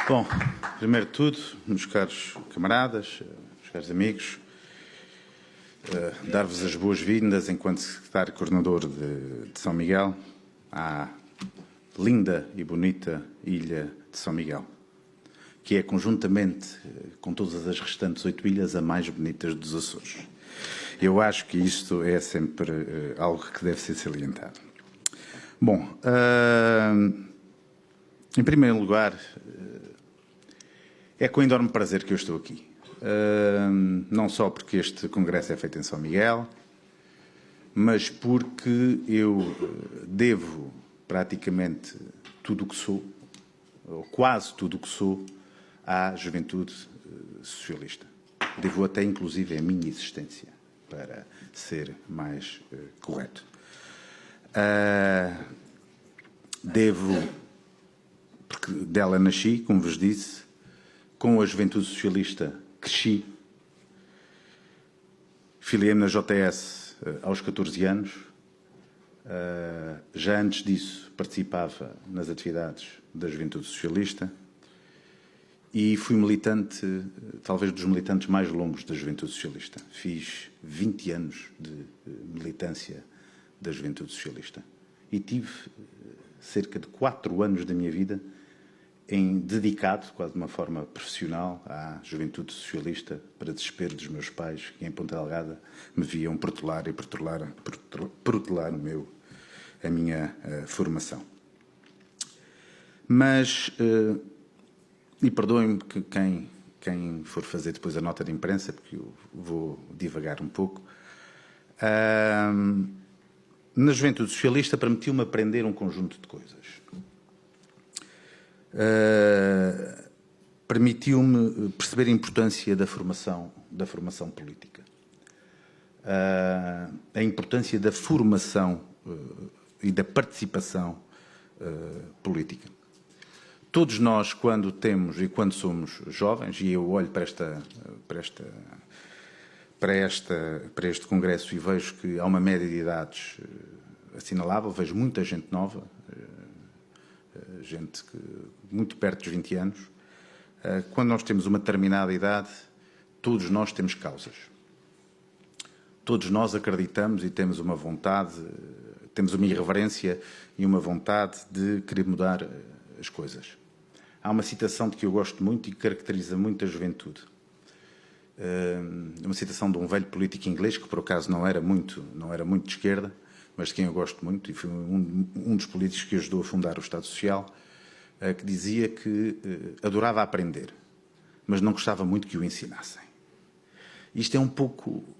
Bom, primeiro de tudo, meus caros camaradas, meus caros amigos, dar-vos as boas-vindas enquanto secretário coordenador de São Miguel à linda e bonita ilha de São Miguel, que é conjuntamente com todas as restantes 8 ilhas a mais bonitas dos Açores. Eu acho que isto é sempre algo que deve ser salientado. Bom, em primeiro lugar, é com enorme prazer que eu estou aqui. Não só porque este congresso é feito em São Miguel, mas porque eu devo praticamente tudo o que sou, ou quase tudo o que sou, à juventude socialista. Devo até, inclusive, a minha existência, para ser mais correto. Devo, porque dela nasci, como vos disse, com a juventude socialista cresci, filiei-me na JS aos 14 anos, já antes disso participava nas atividades da juventude socialista e fui militante, talvez dos militantes mais longos da juventude socialista. Fiz 20 anos de militância da juventude socialista e tive cerca de 4 anos da minha vida dedicado, quase de uma forma profissional, à juventude socialista, para desespero dos meus pais, que em Ponta Delgada me viam protelar a minha formação. Mas, e perdoem-me que quem for fazer depois a nota de imprensa, porque eu vou divagar um pouco, na juventude socialista permitiu-me aprender um conjunto de coisas. Permitiu-me perceber a importância da formação política, a importância da formação e da participação política. Todos nós, quando temos e quando somos jovens, e eu olho para este congresso e vejo que há uma média de idades assinalável, vejo muita gente nova, gente muito perto dos 20 anos. Quando nós temos uma determinada idade, todos nós temos causas. Todos nós acreditamos e temos uma vontade, temos uma irreverência e uma vontade de querer mudar as coisas. Há uma citação de que eu gosto muito e que caracteriza muito a juventude. Uma citação de um velho político inglês, que por acaso não era muito de esquerda, mas de quem eu gosto muito, e foi um dos políticos que ajudou a fundar o Estado Social, que dizia que adorava aprender, mas não gostava muito que o ensinassem. Isto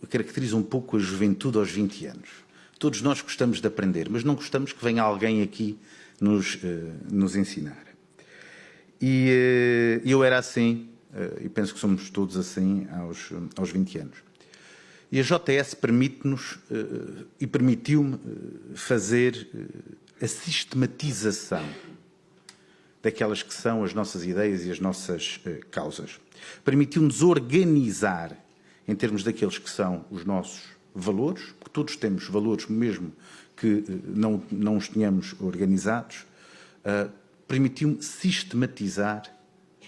caracteriza um pouco a juventude aos 20 anos. Todos nós gostamos de aprender, mas não gostamos que venha alguém aqui nos ensinar. E eu era assim, e penso que somos todos assim aos 20 anos. E a JS permite-nos e permitiu-me fazer a sistematização daquelas que são as nossas ideias e as nossas causas. Permitiu-nos organizar em termos daqueles que são os nossos valores, porque todos temos valores mesmo que não os tenhamos organizados. Permitiu-me sistematizar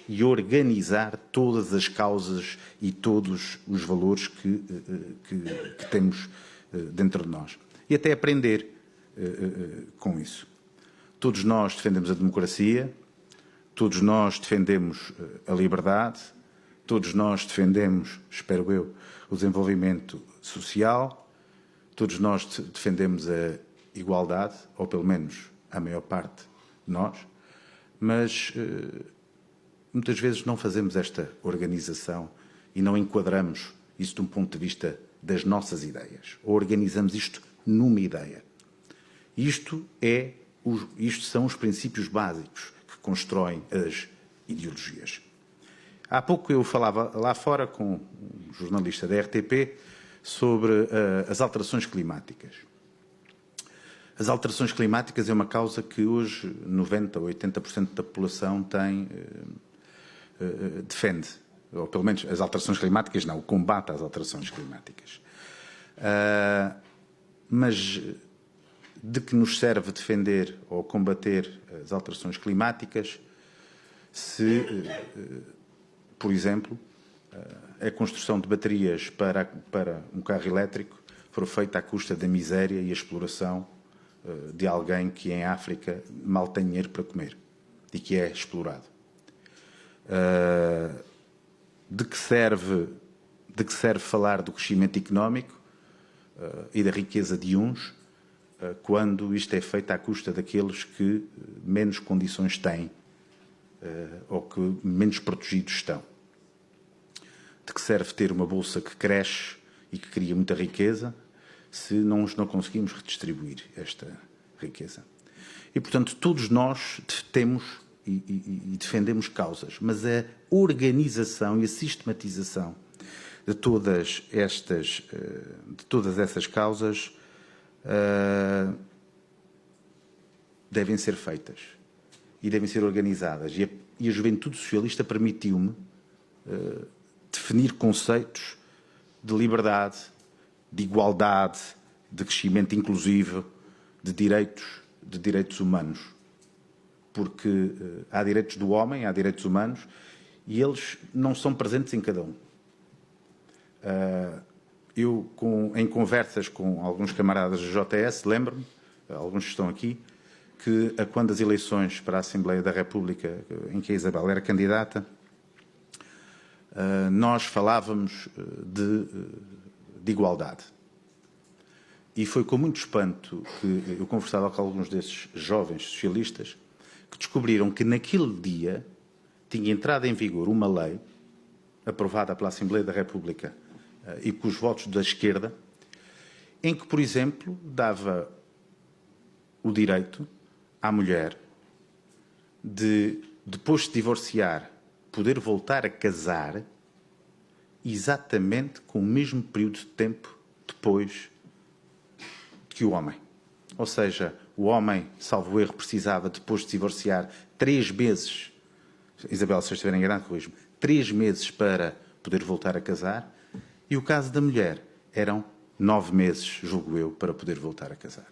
e organizar todas as causas e todos os valores que temos dentro de nós. E até aprender com isso. Todos nós defendemos a democracia, todos nós defendemos a liberdade, todos nós defendemos, espero eu, o desenvolvimento social, todos nós defendemos a igualdade, ou pelo menos a maior parte de nós, mas muitas vezes não fazemos esta organização e não enquadramos isso de um ponto de vista das nossas ideias, ou organizamos isto numa ideia. Isto são os princípios básicos que constroem as ideologias. Há pouco eu falava lá fora com um jornalista da RTP sobre as alterações climáticas. As alterações climáticas é uma causa que hoje 90% ou 80% da população defende, ou pelo menos as alterações climáticas não, o combate às alterações climáticas. Mas de que nos serve defender ou combater as alterações climáticas se, por exemplo, a construção de baterias para um carro elétrico for feita à custa da miséria e a exploração de alguém que em África mal tem dinheiro para comer e que é explorado. De que serve falar do crescimento económico e da riqueza de uns quando isto é feito à custa daqueles que menos condições têm ou que menos protegidos estão? De que serve ter uma bolsa que cresce e que cria muita riqueza se não conseguimos redistribuir esta riqueza? E, portanto, todos nós temos e defendemos causas, mas a organização e a sistematização de todas essas causas devem ser feitas e devem ser organizadas. E a Juventude Socialista permitiu-me definir conceitos de liberdade, de igualdade, de crescimento inclusivo, de direitos humanos. Porque há direitos do homem, há direitos humanos, e eles não são presentes em cada um. Eu, em conversas com alguns camaradas do JS, lembro-me, alguns que estão aqui, que quando as eleições para a Assembleia da República, em que a Isabel era candidata, nós falávamos de igualdade. E foi com muito espanto que eu conversava com alguns desses jovens socialistas que descobriram que naquele dia tinha entrado em vigor uma lei aprovada pela Assembleia da República e com os votos da esquerda, em que, por exemplo, dava o direito à mulher de, depois de divorciar, poder voltar a casar exatamente com o mesmo período de tempo depois que o homem. Ou seja, o homem, salvo erro, precisava, depois de divorciar, 3 meses, Isabel, se eu estiver enganado, corrijo-me, 3 meses para poder voltar a casar, e o caso da mulher eram 9 meses, julgo eu, para poder voltar a casar.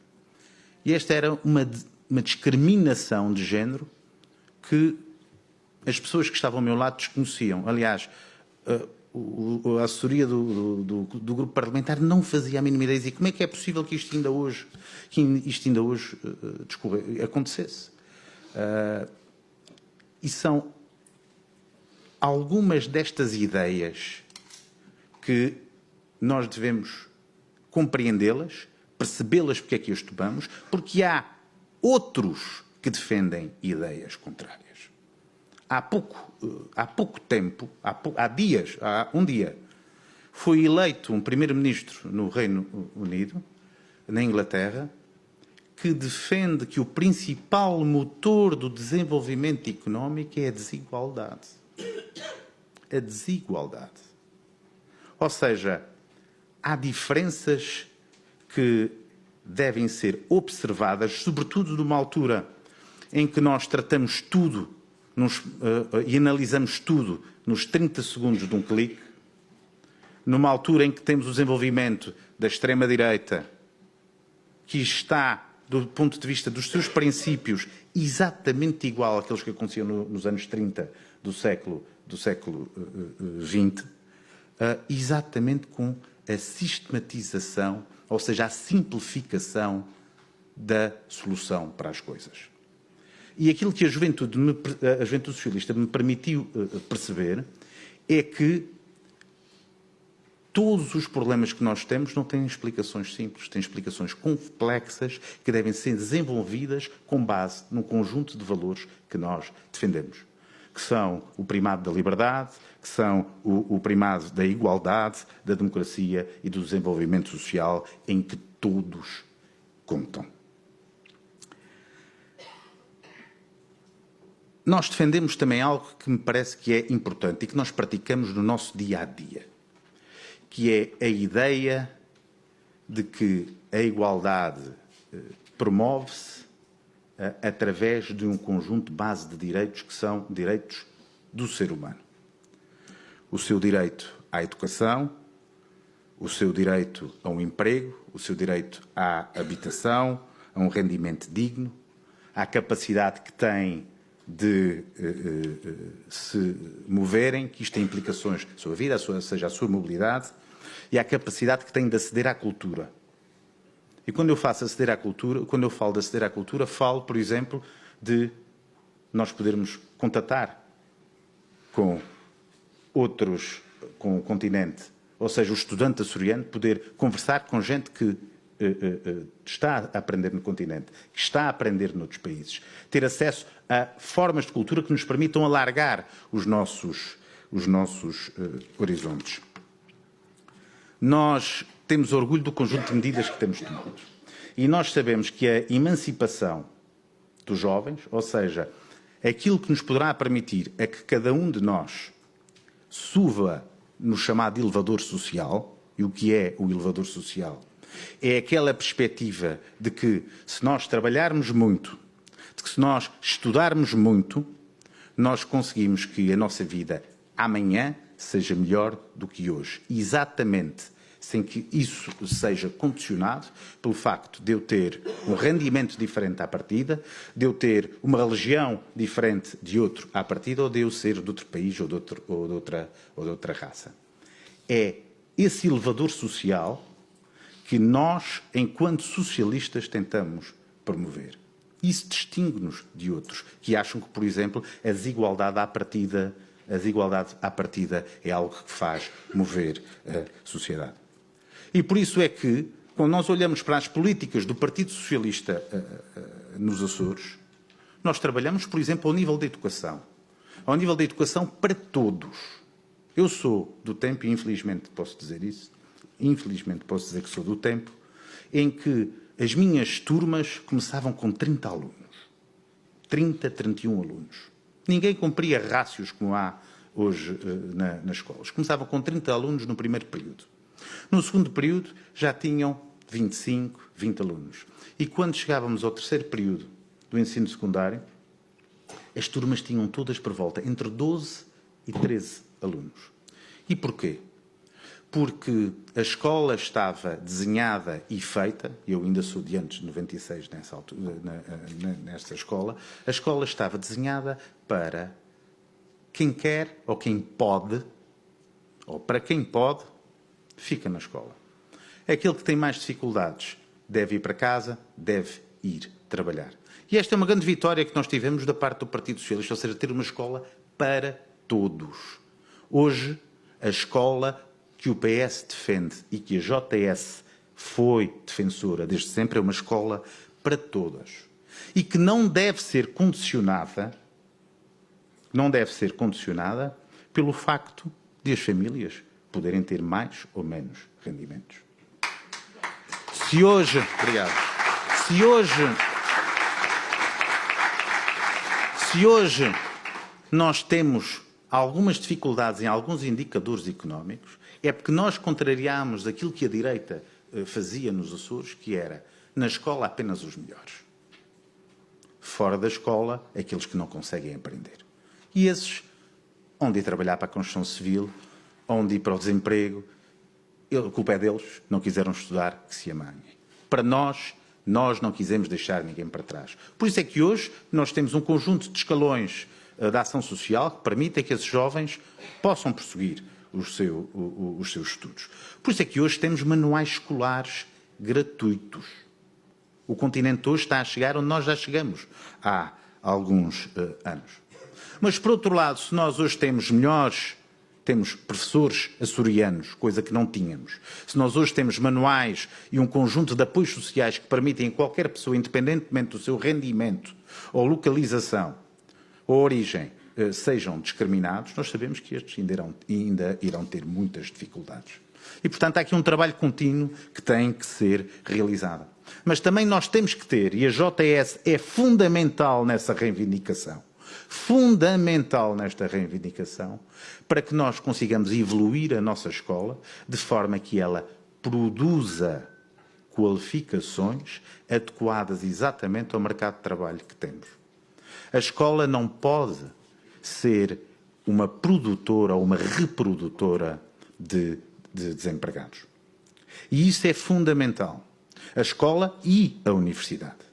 E esta era uma discriminação de género que as pessoas que estavam ao meu lado desconheciam. Aliás, a assessoria do grupo parlamentar não fazia a mínima ideia. E como é que é possível que isto ainda hoje acontecesse? E são algumas destas ideias que nós devemos compreendê-las, percebê-las porque é que as tomamos, porque há outros que defendem ideias contrárias. Há pouco tempo, há um dia, foi eleito um primeiro-ministro no Reino Unido, na Inglaterra, que defende que o principal motor do desenvolvimento económico é a desigualdade. A desigualdade. Ou seja, há diferenças que devem ser observadas, sobretudo numa altura em que nós tratamos tudo e analisamos tudo nos 30 segundos de um clique, numa altura em que temos o desenvolvimento da extrema-direita, que está, do ponto de vista dos seus princípios, exatamente igual àqueles que aconteciam nos anos 30 do século XX, exatamente com a sistematização, ou seja, a simplificação da solução para as coisas. E aquilo que a Juventude Socialista me permitiu perceber é que todos os problemas que nós temos não têm explicações simples, têm explicações complexas que devem ser desenvolvidas com base num conjunto de valores que nós defendemos, que são o primado da liberdade, que são o primado da igualdade, da democracia e do desenvolvimento social, em que todos contam. Nós defendemos também algo que me parece que é importante e que nós praticamos no nosso dia-a-dia, que é a ideia de que a igualdade promove-se através de um conjunto de base de direitos que são direitos do ser humano. O seu direito à educação, o seu direito a um emprego, o seu direito à habitação, a um rendimento digno, à capacidade que tem de se moverem, que isto tem implicações na sua vida, seja a sua mobilidade, e à capacidade que têm de aceder à cultura. E quando eu falo de aceder à cultura, falo, por exemplo, de nós podermos contatar com com o continente, ou seja, o estudante açoriano poder conversar com gente que está a aprender no continente, que está a aprender noutros países, ter acesso a formas de cultura que nos permitam alargar os nossos horizontes. Nós temos orgulho do conjunto de medidas que temos tomado. E nós sabemos que a emancipação dos jovens, ou seja, aquilo que nos poderá permitir é que cada um de nós suba no chamado elevador social, e o que é o elevador social? É aquela perspectiva de que, se nós trabalharmos muito, de que se nós estudarmos muito, nós conseguimos que a nossa vida amanhã seja melhor do que hoje. Exatamente, sem que isso seja condicionado pelo facto de eu ter um rendimento diferente à partida, de eu ter uma religião diferente de outro à partida, ou de eu ser de outro país ou de outra raça. É esse elevador social que nós, enquanto socialistas, tentamos promover. Isso distingue-nos de outros que acham que, por exemplo, a desigualdade à partida é algo que faz mover a sociedade. E por isso é que, quando nós olhamos para as políticas do Partido Socialista nos Açores, nós trabalhamos, por exemplo, ao nível da educação. Ao nível da educação para todos. Eu sou do tempo, e infelizmente posso dizer isso, infelizmente posso dizer que sou do tempo, em que as minhas turmas começavam com 30 alunos. 30, 31 alunos. Ninguém cumpria rácios como há hoje nas escolas. Começavam com 30 alunos no primeiro período. No segundo período já tinham 25, 20 alunos. E quando chegávamos ao terceiro período do ensino secundário, as turmas tinham todas por volta entre 12 e 13 alunos. E porquê? Porque a escola estava desenhada e feita, eu ainda sou de antes de 96 nessa altura, nesta escola, a escola estava desenhada para quem quer ou quem pode, ou para quem pode, fica na escola. Aquele que tem mais dificuldades deve ir para casa, deve ir trabalhar. E esta é uma grande vitória que nós tivemos da parte do Partido Socialista, ou seja, ter uma escola para todos. Hoje, a escola que o PS defende e que a JS foi defensora desde sempre é uma escola para todas. E que não deve ser condicionada pelo facto de as famílias poderem ter mais ou menos rendimentos. Se hoje nós temos algumas dificuldades em alguns indicadores económicos, é porque nós contrariámos aquilo que a direita fazia nos Açores, que era, na escola, apenas os melhores. Fora da escola, aqueles que não conseguem aprender. E esses, onde ir trabalhar para a construção civil, onde ir para o desemprego, a culpa é deles, não quiseram estudar, que se amanhem. Para nós não quisemos deixar ninguém para trás. Por isso é que hoje nós temos um conjunto de escalões da ação social que permitem que esses jovens possam prosseguir os seus estudos. Por isso é que hoje temos manuais escolares gratuitos. O continente hoje está a chegar onde nós já chegamos há alguns anos. Mas, por outro lado, se nós hoje temos professores açorianos, coisa que não tínhamos. Se nós hoje temos manuais e um conjunto de apoios sociais que permitem a qualquer pessoa, independentemente do seu rendimento ou localização ou origem, sejam discriminados, nós sabemos que estes ainda irão ter muitas dificuldades. E, portanto, há aqui um trabalho contínuo que tem que ser realizado. Mas também nós temos que ter, e a JS é fundamental nessa reivindicação, para que nós consigamos evoluir a nossa escola de forma que ela produza qualificações adequadas exatamente ao mercado de trabalho que temos. A escola não pode ser uma produtora ou uma reprodutora de desempregados. E isso é fundamental. A escola e a universidade.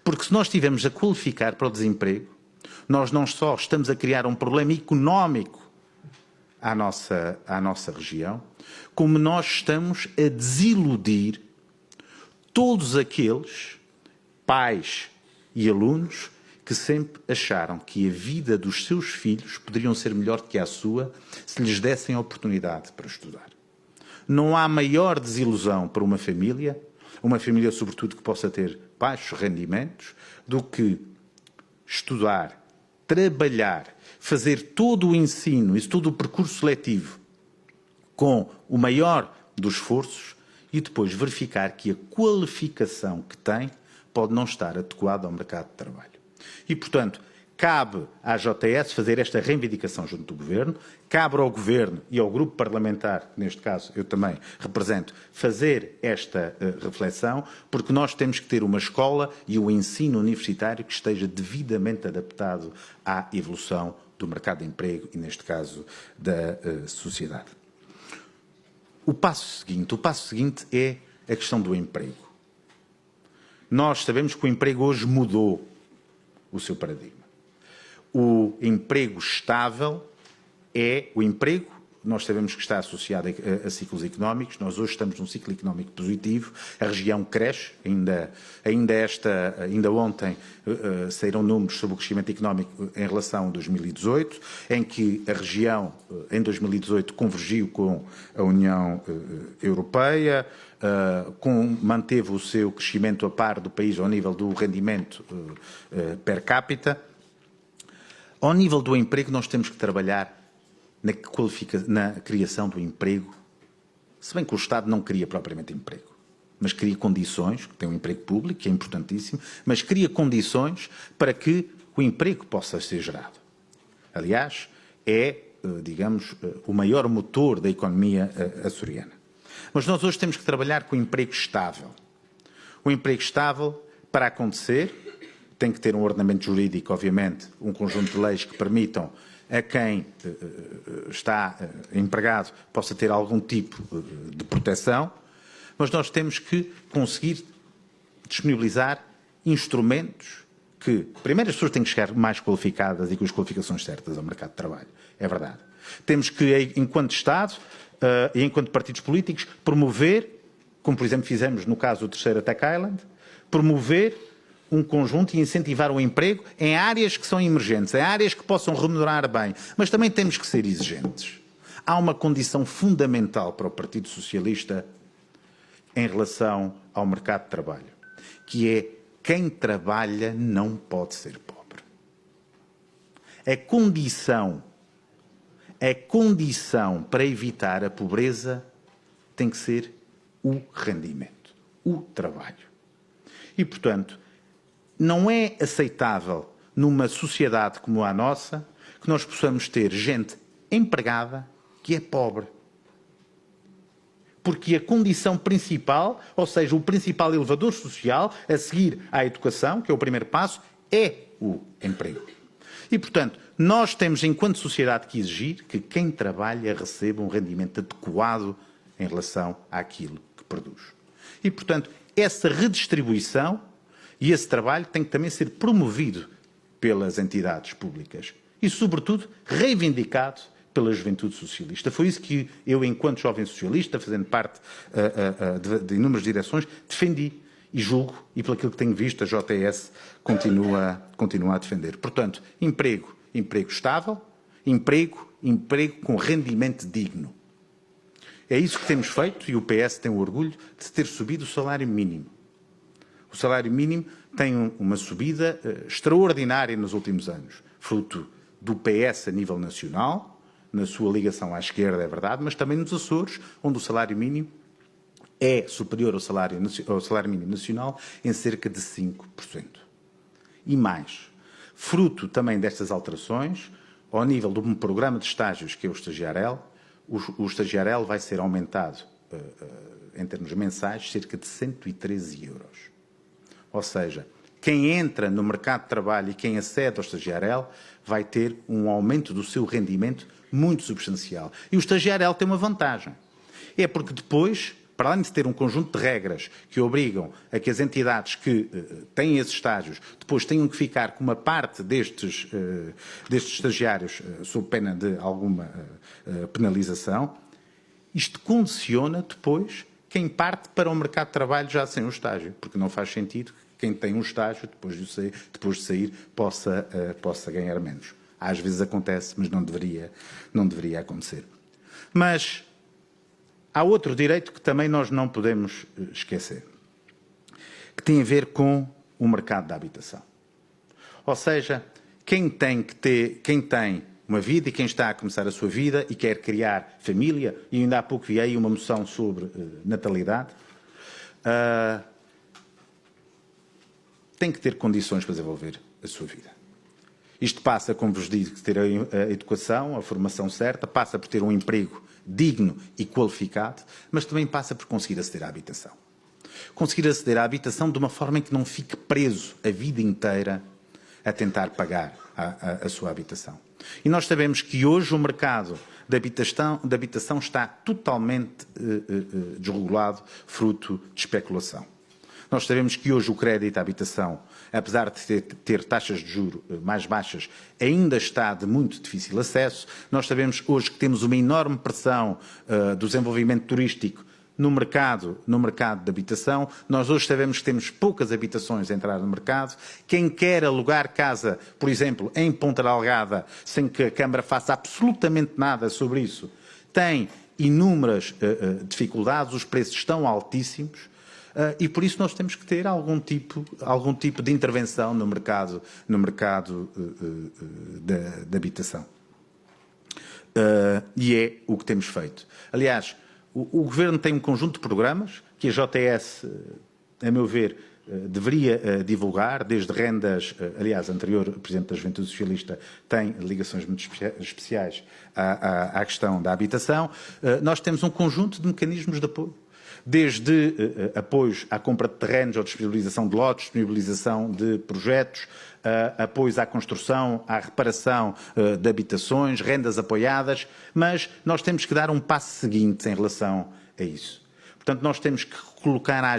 Porque se nós estivermos a qualificar para o desemprego, nós não só estamos a criar um problema económico à nossa região, como nós estamos a desiludir todos aqueles pais e alunos que sempre acharam que a vida dos seus filhos poderiam ser melhor que a sua se lhes dessem a oportunidade para estudar. Não há maior desilusão para uma família sobretudo que possa ter baixos rendimentos, do que estudar, trabalhar, fazer todo o ensino e todo o percurso seletivo com o maior dos esforços e depois verificar que a qualificação que tem pode não estar adequada ao mercado de trabalho. E, portanto, cabe à JTS fazer esta reivindicação junto do Governo, cabe ao Governo e ao Grupo Parlamentar, neste caso eu também represento, fazer esta reflexão, porque nós temos que ter uma escola e um ensino universitário que esteja devidamente adaptado à evolução do mercado de emprego e, neste caso, da sociedade. O passo seguinte é a questão do emprego. Nós sabemos que o emprego hoje mudou o seu paradigma. O emprego estável é o emprego, nós sabemos que está associado a ciclos económicos, nós hoje estamos num ciclo económico positivo, a região cresce, ainda ontem saíram números sobre o crescimento económico em relação a 2018, em que a região, em 2018, convergiu com a União Europeia, manteve o seu crescimento a par do país ao nível do rendimento per capita. Ao nível do emprego, nós temos que trabalhar na criação do emprego, se bem que o Estado não cria propriamente emprego, mas cria condições, que tem um emprego público, que é importantíssimo, mas cria condições para que o emprego possa ser gerado. Aliás, é, digamos, o maior motor da economia açoriana. Mas nós hoje temos que trabalhar com o emprego estável. O emprego estável, para acontecer, tem que ter um ordenamento jurídico, obviamente, um conjunto de leis que permitam a quem está empregado possa ter algum tipo de proteção, mas nós temos que conseguir disponibilizar instrumentos que, primeiro, as pessoas têm que chegar mais qualificadas e com as qualificações certas ao mercado de trabalho. É verdade. Temos que, enquanto Estado e enquanto partidos políticos, promover, como por exemplo fizemos no caso do terceiro Tech Island, promover um conjunto e incentivar o emprego em áreas que são emergentes, em áreas que possam remunerar bem, mas também temos que ser exigentes. Há uma condição fundamental para o Partido Socialista em relação ao mercado de trabalho, que é quem trabalha não pode ser pobre. A condição para evitar a pobreza tem que ser o rendimento, o trabalho. E, portanto, não é aceitável, numa sociedade como a nossa, que nós possamos ter gente empregada que é pobre. Porque a condição principal, ou seja, o principal elevador social, a seguir à educação, que é o primeiro passo, é o emprego. E, portanto, nós temos, enquanto sociedade, que exigir que quem trabalha receba um rendimento adequado em relação àquilo que produz. E, portanto, essa redistribuição e esse trabalho tem que também ser promovido pelas entidades públicas e, sobretudo, reivindicado pela juventude socialista. Foi isso que eu, enquanto jovem socialista, fazendo parte de inúmeras direções, defendi e julgo, e pelo que tenho visto, a JTS continua a defender. Portanto, emprego estável, emprego com rendimento digno. É isso que temos feito e o PS tem o orgulho de ter subido o salário mínimo. O salário mínimo tem uma subida extraordinária nos últimos anos, fruto do PS a nível nacional, na sua ligação à esquerda, é verdade, mas também nos Açores, onde o salário mínimo é superior ao salário mínimo nacional em cerca de 5%. E mais, fruto também destas alterações, ao nível de um programa de estágios que é o Estagiarel, o Estagiarel vai ser aumentado, em termos mensais, cerca de 113 euros. Ou seja, quem entra no mercado de trabalho e quem acede ao Estagiarel vai ter um aumento do seu rendimento muito substancial. E o Estagiarel tem uma vantagem. É porque depois para além de ter um conjunto de regras que obrigam a que as entidades que têm esses estágios depois tenham que ficar com uma parte destes estagiários sob pena de alguma penalização, isto condiciona depois quem parte para o mercado de trabalho já sem o estágio, porque não faz sentido que quem tem um estágio, depois de sair, possa ganhar menos. Às vezes acontece, mas não deveria acontecer. Mas há outro direito que também nós não podemos esquecer, que tem a ver com o mercado da habitação. Ou seja, quem tem uma vida e quem está a começar a sua vida e quer criar família, e ainda há pouco vi aí uma moção sobre natalidade, tem que ter condições para desenvolver a sua vida. Isto passa, como vos digo, de ter a educação, a formação certa, passa por ter um emprego digno e qualificado, mas também passa por conseguir aceder à habitação. Conseguir aceder à habitação de uma forma em que não fique preso a vida inteira a tentar pagar a sua habitação. E nós sabemos que hoje o mercado da habitação está totalmente desregulado, fruto de especulação. Nós sabemos que hoje o crédito à habitação, apesar de ter taxas de juros mais baixas, ainda está de muito difícil acesso. Nós sabemos hoje que temos uma enorme pressão do desenvolvimento turístico no mercado de habitação. Nós hoje sabemos que temos poucas habitações a entrar no mercado. Quem quer alugar casa, por exemplo, em Ponta Delgada, sem que a Câmara faça absolutamente nada sobre isso, tem inúmeras dificuldades, os preços estão altíssimos. E por isso nós temos que ter algum tipo de intervenção no mercado da habitação. E é o que temos feito. Aliás, o Governo tem um conjunto de programas que a JTS, a meu ver, deveria divulgar, desde rendas, aliás, a anterior Presidente da Juventude Socialista tem ligações muito especiais à questão da habitação. Nós temos um conjunto de mecanismos de apoio. Desde apoios à compra de terrenos ou disponibilização de lotes, disponibilização de projetos, apoios à construção, à reparação de habitações, rendas apoiadas, mas nós temos que dar um passo seguinte em relação a isso. Portanto, nós temos que colocar a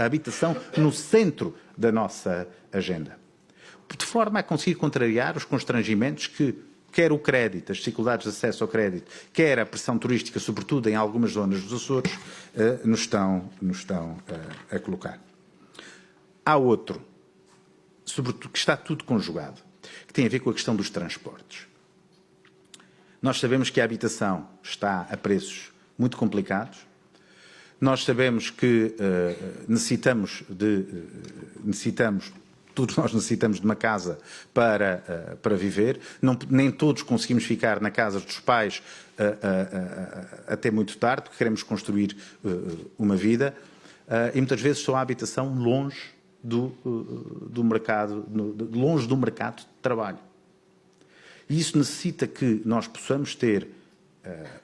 habitação no centro da nossa agenda, de forma a conseguir contrariar os constrangimentos que quer o crédito, as dificuldades de acesso ao crédito, quer a pressão turística, sobretudo em algumas zonas dos Açores, nos estão a colocar. Há outro, sobretudo, que está tudo conjugado, que tem a ver com a questão dos transportes. Nós sabemos que a habitação está a preços muito complicados. Nós sabemos que todos nós necessitamos de uma casa para viver. Nem todos conseguimos ficar na casa dos pais até muito tarde, porque queremos construir uma vida. E muitas vezes só a habitação longe do mercado de trabalho. E isso necessita que nós possamos ter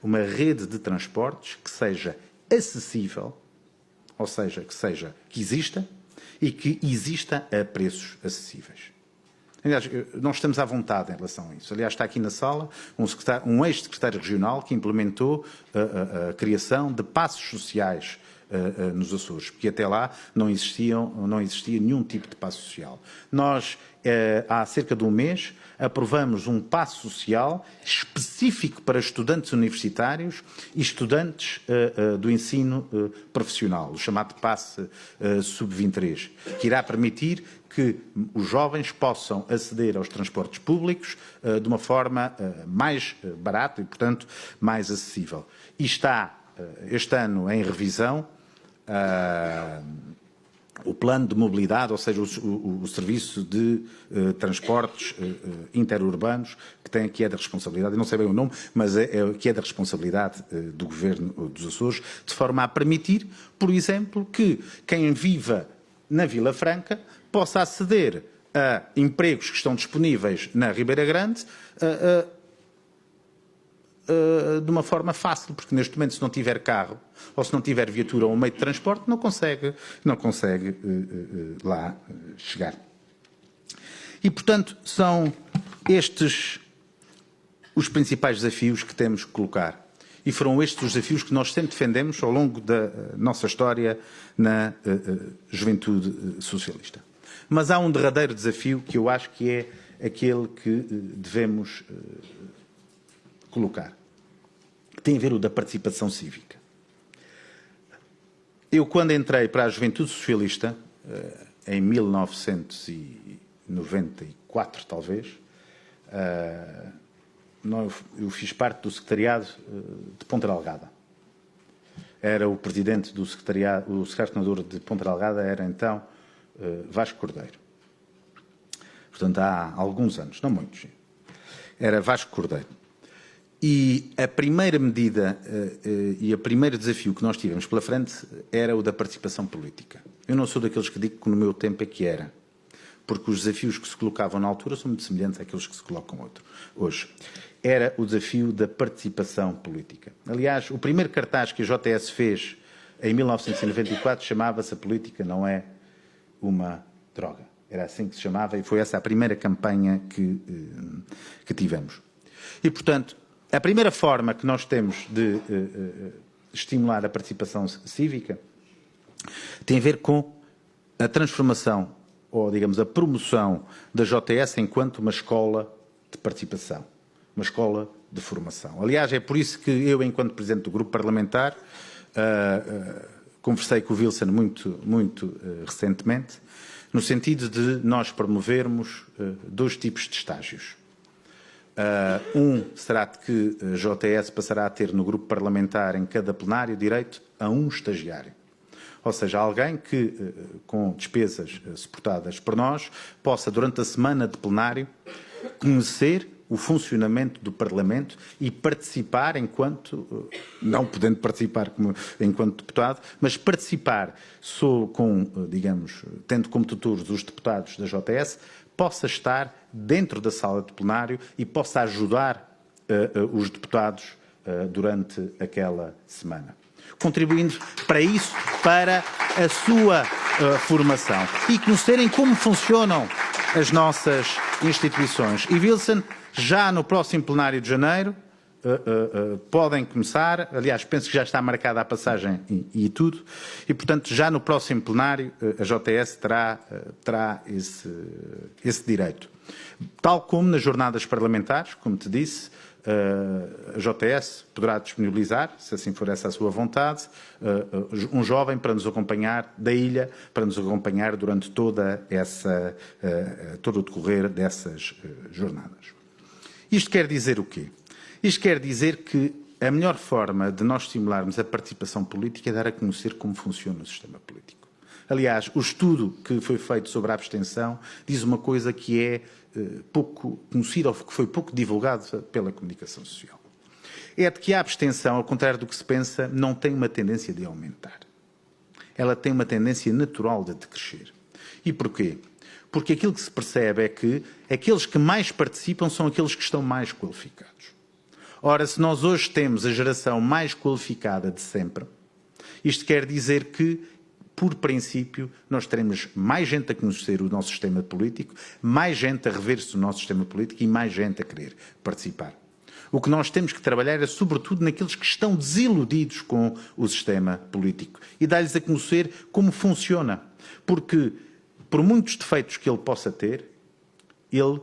uma rede de transportes que seja acessível, ou seja, que exista, e que exista a preços acessíveis. Aliás, nós estamos à vontade em relação a isso. Aliás, está aqui na sala um ex-secretário regional que implementou a criação de passos sociais nos Açores, porque até lá não existia nenhum tipo de passo social. Nós, há cerca de um mês, aprovamos um passo social específico para estudantes universitários e estudantes do ensino profissional, o chamado passe sub-23, que irá permitir que os jovens possam aceder aos transportes públicos de uma forma mais barata e, portanto, mais acessível. E está este ano em revisão o plano de mobilidade, ou seja, o serviço de transportes interurbanos, que é da responsabilidade, eu não sei bem o nome, mas que é da responsabilidade do Governo dos Açores, de forma a permitir, por exemplo, que quem viva na Vila Franca possa aceder a empregos que estão disponíveis na Ribeira Grande de uma forma fácil, porque neste momento, se não tiver carro ou se não tiver viatura ou um meio de transporte, não consegue lá chegar. E, portanto, são estes os principais desafios que temos que colocar. e foram estes os desafios que nós sempre defendemos ao longo da nossa história na juventude socialista. Mas há um derradeiro desafio que eu acho que é aquele que devemos colocar, que tem a ver o da participação cívica. Eu, quando entrei para a Juventude Socialista, em 1994, talvez, eu fiz parte do secretariado de Ponta Delgada. Era o presidente do secretariado, o secretário-coordenador de Ponta Delgada era então Vasco Cordeiro. Portanto, há alguns anos, não muitos. Era Vasco Cordeiro. E a primeira medida e o primeiro desafio que nós tivemos pela frente era o da participação política. Eu não sou daqueles que digo que no meu tempo é que era, porque os desafios que se colocavam na altura são muito semelhantes àqueles que se colocam hoje. Era o desafio da participação política. Aliás, o primeiro cartaz que a JTS fez em 1994 chamava-se "A política não é uma droga". Era assim que se chamava e foi essa a primeira campanha que tivemos. E, portanto, a primeira forma que nós temos de estimular a participação cívica tem a ver com a transformação, ou digamos a promoção da JTS enquanto uma escola de participação, uma escola de formação. Aliás, é por isso que eu, enquanto Presidente do Grupo Parlamentar, conversei com o Wilson muito recentemente, no sentido de nós promovermos dois tipos de estágios. Será de que a JTS passará a ter no grupo parlamentar, em cada plenário, direito a um estagiário. Ou seja, alguém que, com despesas suportadas por nós, possa, durante a semana de plenário, conhecer o funcionamento do Parlamento e participar enquanto, não podendo participar enquanto deputado, mas participar tendo como tutores os deputados da JTS, possa estar dentro da sala de plenário e possa ajudar os deputados durante aquela semana, contribuindo para isso, para a sua formação e conhecerem como funcionam as nossas instituições. E, Wilson, já no próximo plenário de janeiro, podem começar, aliás, penso que já está marcada a passagem e tudo, e, portanto, já no próximo plenário a JTS terá esse direito. Tal como nas jornadas parlamentares, como te disse, a JTS poderá disponibilizar, se assim for essa a sua vontade, um jovem para nos acompanhar da ilha, para nos acompanhar durante todo o decorrer dessas jornadas. Isto quer dizer o quê? Isto quer dizer que a melhor forma de nós estimularmos a participação política é dar a conhecer como funciona o sistema político. Aliás, o estudo que foi feito sobre a abstenção diz uma coisa que é pouco conhecida ou que foi pouco divulgada pela comunicação social. É de que a abstenção, ao contrário do que se pensa, não tem uma tendência de aumentar. Ela tem uma tendência natural de decrescer. E porquê? Porque aquilo que se percebe é que aqueles que mais participam são aqueles que estão mais qualificados. Ora, se nós hoje temos a geração mais qualificada de sempre, isto quer dizer que, por princípio, nós teremos mais gente a conhecer o nosso sistema político, mais gente a rever-se do nosso sistema político e mais gente a querer participar. O que nós temos que trabalhar é, sobretudo, naqueles que estão desiludidos com o sistema político e dar-lhes a conhecer como funciona. Porque, por muitos defeitos que ele possa ter, ele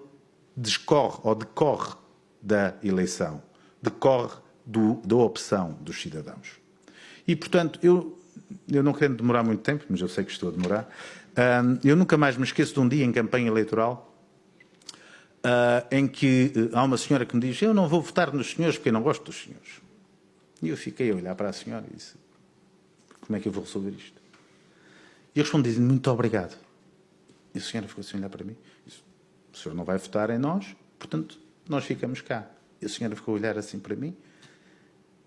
decorre da eleição, decorre da opção dos cidadãos. E, portanto, eu não querendo demorar muito tempo, mas eu sei que estou a demorar, eu nunca mais me esqueço de um dia em campanha eleitoral em que há uma senhora que me diz: eu não vou votar nos senhores porque eu não gosto dos senhores. E eu fiquei a olhar para a senhora e disse: como é que eu vou resolver isto? E eu respondi: muito obrigado. E a senhora ficou assim a olhar para mim e disse: o senhor não vai votar em nós, portanto, nós ficamos cá. E a senhora ficou a olhar assim para mim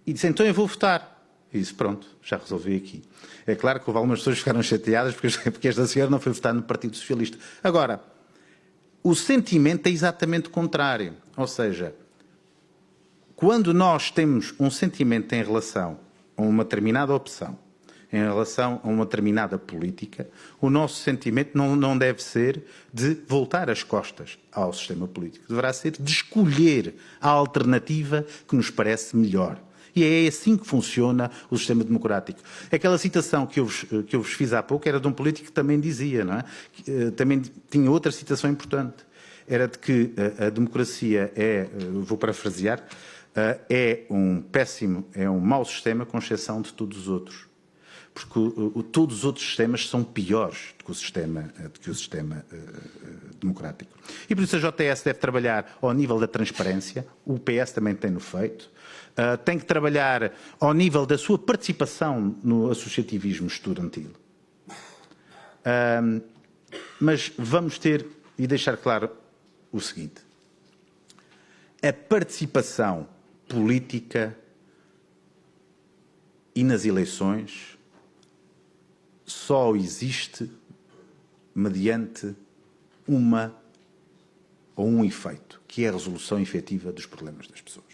e disse: então eu vou votar. E disse: pronto, já resolvi aqui. É claro que houve algumas pessoas que ficaram chateadas porque esta senhora não foi votar no Partido Socialista. Agora, o sentimento é exatamente o contrário. Ou seja, quando nós temos um sentimento em relação a uma determinada opção, em relação a uma determinada política, o nosso sentimento não deve ser de voltar as costas ao sistema político. Deverá ser de escolher a alternativa que nos parece melhor. E é assim que funciona o sistema democrático. Aquela citação que eu vos fiz há pouco era de um político que também dizia, não é? Também tinha outra citação importante. Era de que a democracia vou parafrasear, é um mau sistema com exceção de todos os outros. Porque todos os outros sistemas são piores do que o sistema democrático. E por isso a JTS deve trabalhar ao nível da transparência, o PS também tem-no feito, tem que trabalhar ao nível da sua participação no associativismo estudantil. Mas vamos ter e deixar claro o seguinte: a participação política e nas eleições só existe mediante um efeito, que é a resolução efetiva dos problemas das pessoas.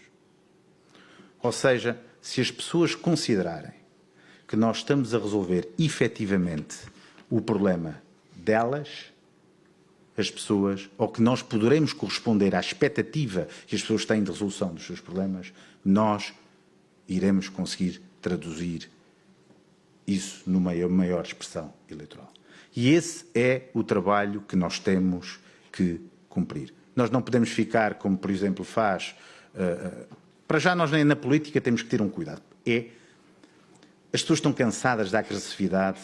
Ou seja, se as pessoas considerarem que nós estamos a resolver efetivamente o problema delas, as pessoas, ou que nós poderemos corresponder à expectativa que as pessoas têm de resolução dos seus problemas, nós iremos conseguir traduzir isso numa maior expressão eleitoral. E esse é o trabalho que nós temos que cumprir. Nós não podemos ficar, como por exemplo faz... para já nós nem na política temos que ter um cuidado. As pessoas estão cansadas da agressividade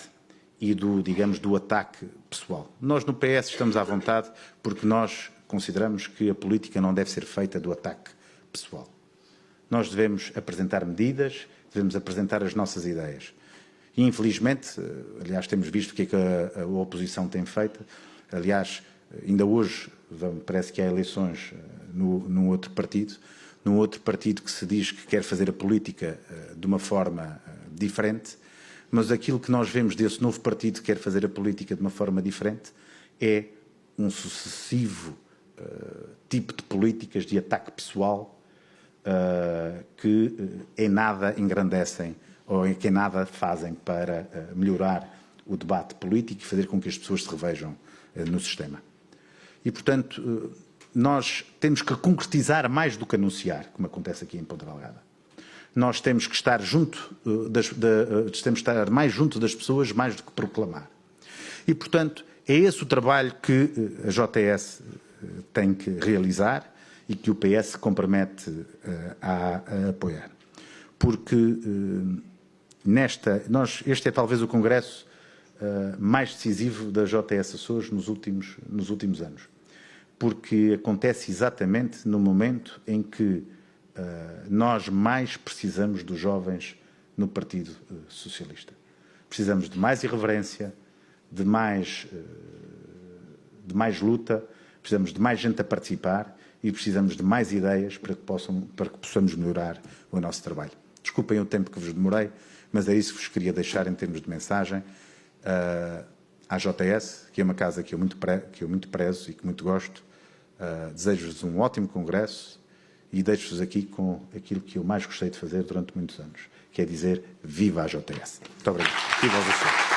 e do ataque pessoal. Nós no PS estamos à vontade porque nós consideramos que a política não deve ser feita do ataque pessoal. Nós devemos apresentar medidas, devemos apresentar as nossas ideias. E, infelizmente, aliás, temos visto o que é que a oposição tem feito. Aliás, ainda hoje parece que há eleições num outro partido que se diz que quer fazer a política de uma forma diferente, mas aquilo que nós vemos desse novo partido que quer fazer a política de uma forma diferente é um sucessivo tipo de políticas de ataque pessoal que em nada engrandecem ou em que nada fazem para melhorar o debate político e fazer com que as pessoas se revejam no sistema. E, portanto, nós temos que concretizar mais do que anunciar, como acontece aqui em Ponta Delgada. Nós temos que estar mais junto das pessoas, mais do que proclamar. E, portanto, é esse o trabalho que a JTS tem que realizar e que o PS se compromete a apoiar. Porque este é talvez o congresso mais decisivo da JTS Açores nos últimos anos. Porque acontece exatamente no momento em que nós mais precisamos dos jovens no Partido Socialista. Precisamos de mais irreverência, de mais luta, precisamos de mais gente a participar e precisamos de mais ideias para que possamos melhorar o nosso trabalho. Desculpem o tempo que vos demorei, mas é isso que vos queria deixar em termos de mensagem à JTS, que é uma casa que eu muito prezo e que muito gosto. Desejo-vos um ótimo congresso e deixo-vos aqui com aquilo que eu mais gostei de fazer durante muitos anos, que é dizer viva a JTS. Muito obrigado. Viva a você.